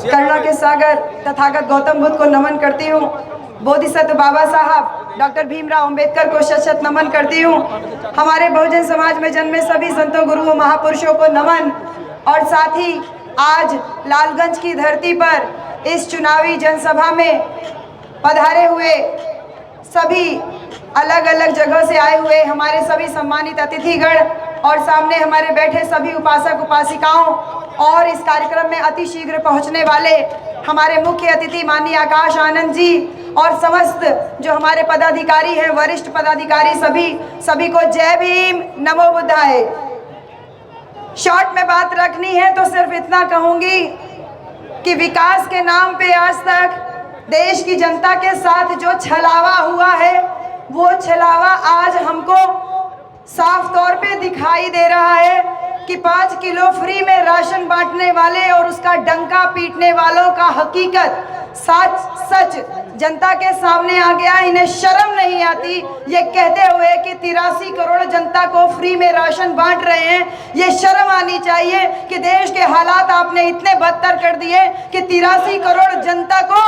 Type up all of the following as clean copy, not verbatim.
करुणा के सागर तथागत गौतम बुद्ध को नमन करती हूँ। बोधिसत्व बाबा साहब डॉक्टर भीमराव अंबेडकर को शत शत नमन करती हूँ। हमारे बहुजन समाज में जन्मे सभी संतों गुरुओं महापुरुषों को नमन। और साथ ही आज लालगंज की धरती पर इस चुनावी जनसभा में पधारे हुए सभी अलग अलग जगह से आए हुए हमारे सभी सम्मानित अतिथिगण और सामने हमारे बैठे सभी उपासक उपासिकाओं और इस कार्यक्रम में अति शीघ्र पहुंचने वाले हमारे मुख्य अतिथि माननीय आकाश आनंद जी और समस्त जो हमारे पदाधिकारी हैं, वरिष्ठ पदाधिकारी सभी को जय भीम, नमो बुद्धाय। शॉर्ट में बात रखनी है तो सिर्फ इतना कहूंगी कि विकास के नाम पे आज तक देश की जनता के साथ जो छलावा हुआ है वो छलावा आज हमको साफ तौर पे दिखाई दे रहा है कि 5 किलो फ्री में राशन बांटने वाले और उसका डंका पीटने वालों का हकीकत सच जनता के सामने आ गया। इन्हें शर्म नहीं आती ये कहते हुए कि 83 करोड़ जनता को फ्री में राशन बांट रहे हैं। ये शर्म आनी चाहिए कि देश के हालात आपने इतने बदतर कर दिए कि 83 करोड़ जनता को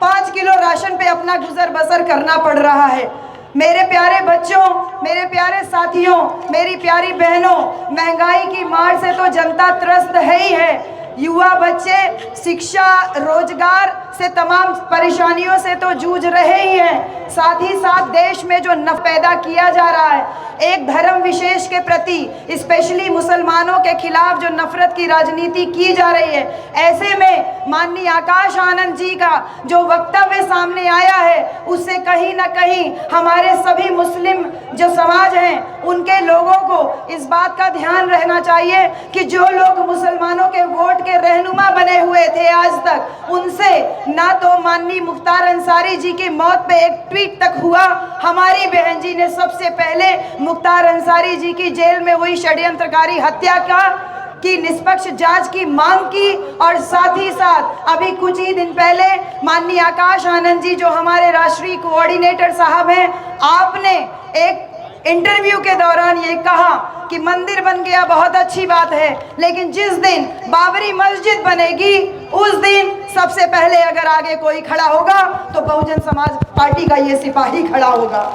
5 किलो राशन पे अपना गुजर बसर करना पड़ रहा है। मेरे प्यारे बच्चों, मेरे प्यारे साथियों, मेरी प्यारी बहनों, महंगाई की मार से तो जनता त्रस्त है ही है। युवा बच्चे शिक्षा रोजगार से तमाम परेशानियों से तो जूझ रहे ही हैं। साथ ही साथ देश में जो नफरत पैदा किया जा रहा है एक धर्म विशेष के प्रति, स्पेशली मुसलमानों के खिलाफ जो नफरत की राजनीति की जा रही है, ऐसे में माननीय आकाश आनंद जी का जो वक्तव्य सामने आया है उससे कहीं ना कहीं हमारे सभी मुस्लिम जो समाज हैं उनके लोगों को इस बात का ध्यान रहना चाहिए कि जो लोग मुसलमानों के वोट के रहनुमा बने हुए थे आज तक, उनसे ना तो माननीय मुख्तार अंसारी जी की मौत पे एक ट्वीट तक हुआ। हमारी बहन जी ने सबसे पहले मुख्तार अंसारी जी की जेल में हुई षड्यंत्रकारी हत्या की निष्पक्ष जांच की मांग की और साथ ही साथ अभी कुछ ही दिन पहले माननीय आकाश आनंद जी जो हमारे राष्ट्रीय कोऑर्डिनेटर साहब हैं, आपने एक इंटरव्यू के दौरान ये कहा कि मंदिर बन गया बहुत अच्छी बात है, लेकिन जिस दिन बाबरी मस्जिद बनेगी उस दिन सबसे पहले अगर आगे कोई खड़ा होगा तो बहुजन समाज पार्टी का ये सिपाही खड़ा होगा।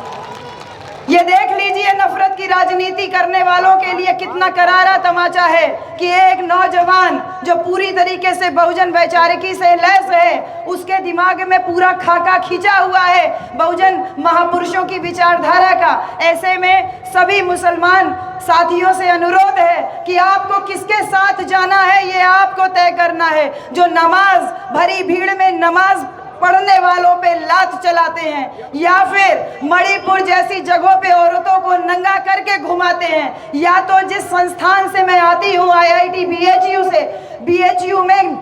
ये देख लीजिए नफरत की राजनीति करने वालों के लिए कितना करारा तमाचा है कि एक नौजवान जो पूरी तरीके से बहुजन वैचारिकी से लैस है, उसके दिमाग में पूरा खाका खींचा हुआ है बहुजन महापुरुषों की विचारधारा का। ऐसे में सभी मुसलमान साथियों से अनुरोध है कि आपको किसके साथ जाना है ये आपको तय करना है। जो नमाज भरी भीड़ में नमाज पढ़ने वालों पे लात चलाते हैं या फिर मणिपुर जैसी जगहों पे औरतों को नंगा करके घुमाते हैं, या तो जिस संस्थान से मैं आती हूँ IIT BHU से, BHU में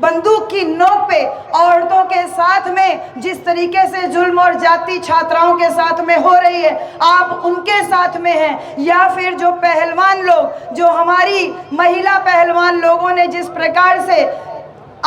बंदूक की नोक पे औरतों के साथ में जिस तरीके से जुल्म और जाति छात्राओं के साथ में हो रही है, आप उनके साथ में हैं। या फिर जो पहलवान लोग, जो हमारी महिला पहलवान लोगों ने जिस प्रकार से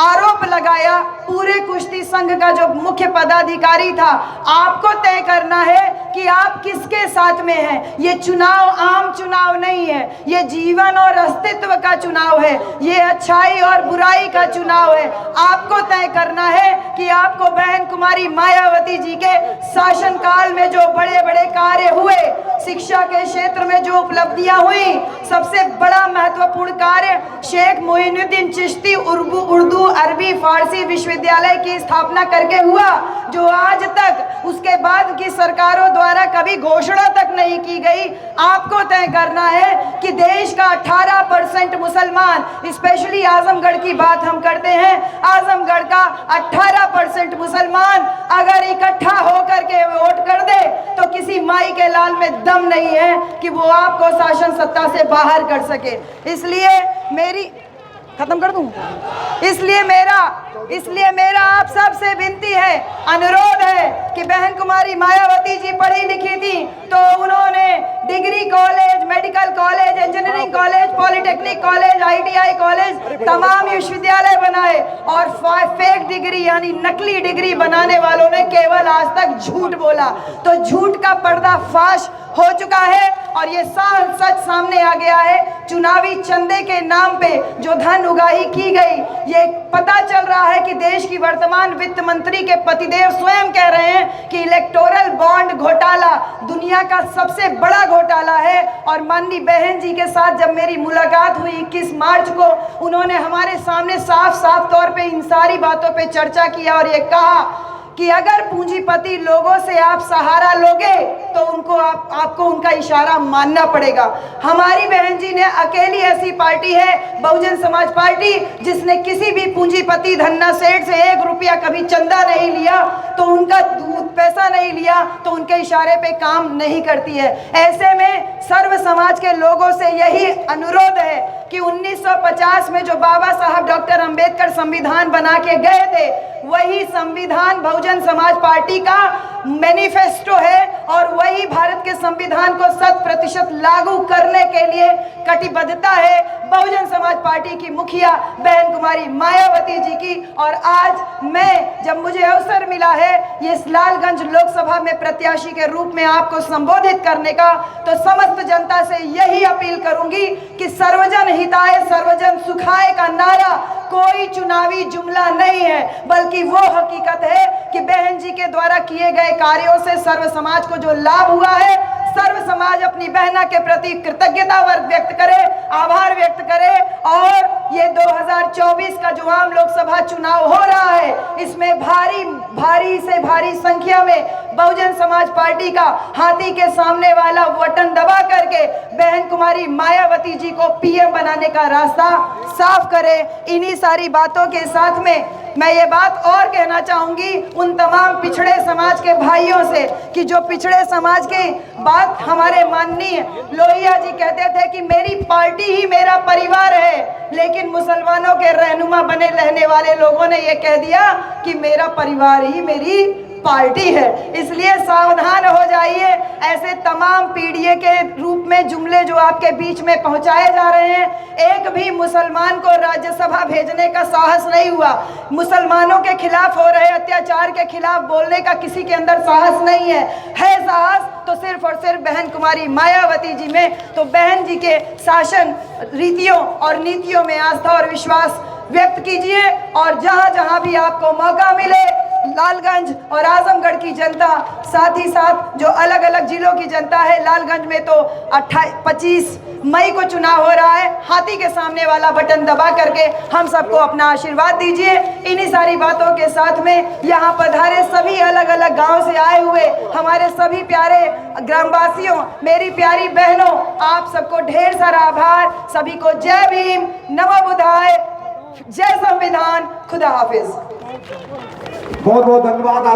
आरोप लगाया, पूरे कुश्ती संघ का जो मुख्य पदाधिकारी था, आपको तय करना है कि आप किसके साथ में हैं। ये चुनाव आम चुनाव नहीं है, ये जीवन और अस्तित्व का चुनाव है, ये अच्छाई और बुराई का चुनाव है। आपको तय करना है कि आपको बहन कुमारी मायावती जी के शासनकाल में जो बड़े बड़े कार्य हुए, शिक्षा के क्षेत्र में जो उपलब्धियां हुई, सबसे बड़ा महत्वपूर्ण कार्य शेख मोइनुद्दीन चिश्ती उर्दू अरबी फारसी विश्वविद्यालय की स्थापना करके हुआ, जो आज तक उसके बाद की सरकारों द्वारा कभी घोषणा तक नहीं की गई। आपको तय करना है कि देश का 18% मुसलमान, स्पेशली आजमगढ़ की बात हम करते हैं, आजमगढ़ का 18% मुसलमान अगर इकट्ठा होकर के वोट कर दे तो किसी माई के लाल में दम नहीं है कि वो आपको शासन सत्ता से बाहर कर सके। इसलिए मेरी खत्म कर दूं, इसलिए मेरा आप सबसे विनती है, अनुरोध है कि बहन कुमारी मायावती जी पढ़ी लिखी थी तो उन्होंने degree college, medical college, engineering college, polytechnic college, ITI college, तमाम विश्वविद्यालय बनाए और फेक डिग्री यानी नकली डिग्री बनाने वालों ने केवल आज तक झूठ बोला। तो झूठ का पर्दाफाश हो चुका है और ये सच सामने आ गया है। चुनावी चंदे के नाम पे जो धन उगाही की गई, ये पता चल रहा कि देश की वर्तमान वित्त मंत्री के पतिदेव स्वयं कह रहे हैं कि इलेक्टोरल बॉन्ड घोटाला दुनिया का सबसे बड़ा घोटाला है। और माननीय बहन जी के साथ जब मेरी मुलाकात हुई 21 मार्च को, उन्होंने हमारे सामने साफ साफ तौर पे इन सारी बातों पे चर्चा किया और ये कहा कि अगर पूंजीपति लोगों से आप सहारा लोगे तो उनको आपको उनका इशारा मानना पड़ेगा। हमारी बहन जी ने अकेली ऐसी पार्टी है बहुजन समाज पार्टी जिसने किसी भी पूंजीपति धन्ना सेठ से 1 रुपया कभी चंदा नहीं लिया, तो उनका पैसा नहीं लिया तो उनके इशारे पे काम नहीं करती है। ऐसे में सर्व समाज के लोगों से यही अनुरोध है कि 1950 में जो बाबा साहब डॉक्टर अंबेडकर संविधान बना के गए थे, वही संविधान बहुजन समाज पार्टी का मैनिफेस्टो है और वही भारत के संविधान को 100% लागू करने के लिए कटिबद्धता है बहुजन समाज पार्टी की मुखिया बहन कुमारी मायावती जी की। और आज मैं जब मुझे अवसर मिला है ये लालगंज लोकसभा में प्रत्याशी के रूप में आपको संबोधित करने का, तो समस्त जनता से यही अपील करूंगी कि सर्वजन हिताय सर्वजन सुखाय का नारा कोई चुनावी जुमला नहीं है, बल्कि वो हकीकत है कि बहन जी के द्वारा किए गए कार्यों से सर्व समाज को जो लाभ हुआ है, सर्व समाज अपनी बहना के प्रति कृतज्ञता व्यक्त करे, आभार व्यक्त करे। और ये 2024 का जो आम लोकसभा चुनाव हो रहा है, इसमें भारी से भारी संख्या में बहुजन समाज पार्टी का हाथी के सामने वाला बटन दबा करके बहन कुमारी मायावती जी को पीएम बनाने का रास्ता साफ करे। इन्हीं सारी बातों के साथ में मैं ये बात और कहना चाहूंगी उन तमाम पिछड़े समाज के भाइयों से कि जो पिछड़े समाज की बात हमारे माननीय लोहिया जी कहते थे कि मेरी पार्टी ही मेरा परिवार है, लेकिन मुसलमानों के रहनुमा बने रहने वाले लोगों ने ये कह दिया कि मेरा परिवार ही मेरी पार्टी है। इसलिए सावधान हो जाइए, ऐसे तमाम पीडीए के रूप में जुमले जो आपके बीच में पहुंचाए जा रहे हैं, एक भी मुसलमान को राज्यसभा भेजने का साहस नहीं हुआ। मुसलमानों के खिलाफ हो रहे अत्याचार के खिलाफ बोलने का किसी के अंदर साहस नहीं है साहस तो सिर्फ और सिर्फ बहन कुमारी मायावती जी में। तो बहन जी के शासन रीतियों और नीतियों में आस्था और विश्वास व्यक्त कीजिए और जहां जहां भी आपको मौका मिले लालगंज और आजमगढ़ की जनता, साथ ही साथ जो अलग अलग जिलों की जनता है, लालगंज में तो 25 मई को चुनाव हो रहा है, हाथी के सामने वाला बटन दबा करके हम सबको अपना आशीर्वाद दीजिए। इन्हीं सारी बातों के साथ में यहाँ पधारे सभी अलग अलग गांव से आए हुए हमारे सभी प्यारे ग्रामवासियों, मेरी प्यारी बहनों, आप सबको ढेर सारा आभार। सभी को जय भीम, नमो बुद्धाय, जय संविधान, खुदा हाफिज। बहुत बहुत धन्यवाद।